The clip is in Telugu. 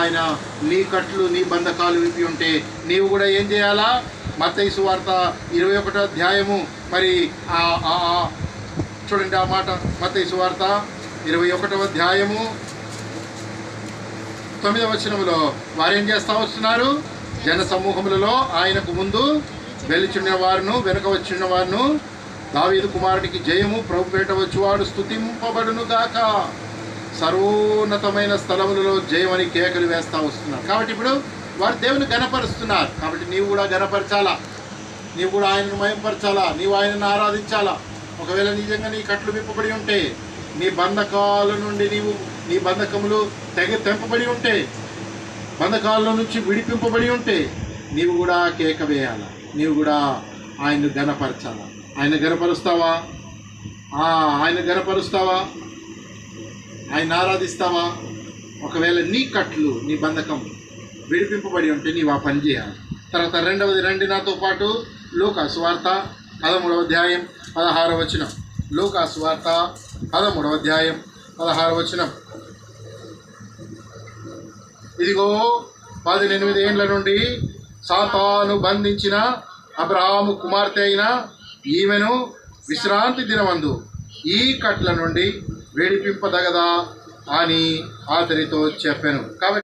ఆయన నీ కట్లు నీ బంధకాలు విప్పి ఉంటే నీవు కూడా ఏం చేయాలా? మత్తయి సువార్త 21వ అధ్యాయము మరి చూడండి ఆ మాట. మత్తయి సువార్త 21వ అధ్యాయము 9వ వచనములో వారేం చేస్తా వస్తున్నారు? జన సమూహములలో ఆయనకు ముందు వెలుచున్న వారును వెనుక వచ్చిన వారును దావీదు కుమారుడికి జయము, ప్రభు పేట వచ్చువాడు స్తుతింపబడును గాక, సర్వోన్నతమైన స్థలములలో జయమని కేకలు వేస్తూ వస్తున్నారు. కాబట్టి ఇప్పుడు వారు దేవుని గణపరుస్తున్నారు. కాబట్టి నీవు కూడా గణపరచాలా, నీవు కూడా ఆయనను మయంపరచాలా, నీవు ఆయనను ఆరాధించాలా. ఒకవేళ నిజంగా నీ కట్లు విప్పబడి ఉంటే, నీ బంధకాల నుండి నీ బంధకములు తెంపబడి ఉంటే, బంధకాల నుంచి విడిపింపబడి ఉంటే నీవు కూడా కేక వేయాలా, నీవు కూడా ఆయన్ను గణపరచాలా. ఆయన గణపరుస్తావా? ఆయన గణపరుస్తావా? ఆయన ఆరాధిస్తావా? ఒకవేళ నీ కట్లు నీ బంధకం విడిపింపబడి ఉంటే నీవు ఆ పని చేయాలి. తర్వాత రెండవది, రండి నాతో పాటు లూకా సువార్త 13వ అధ్యాయం 16వ వచనం. లూకా సువార్త 13వ అధ్యాయం 16వ వచనం. ఇదిగో 18 ఏండ్ల నుండి సాతాను బంధించిన అబ్రహాము కుమార్తె అయిన ఈమెను విశ్రాంతి దినమందు ఈ కట్ల నుండి విడిపింపదగదా అని అతనితో చెప్పాను. కాబట్టి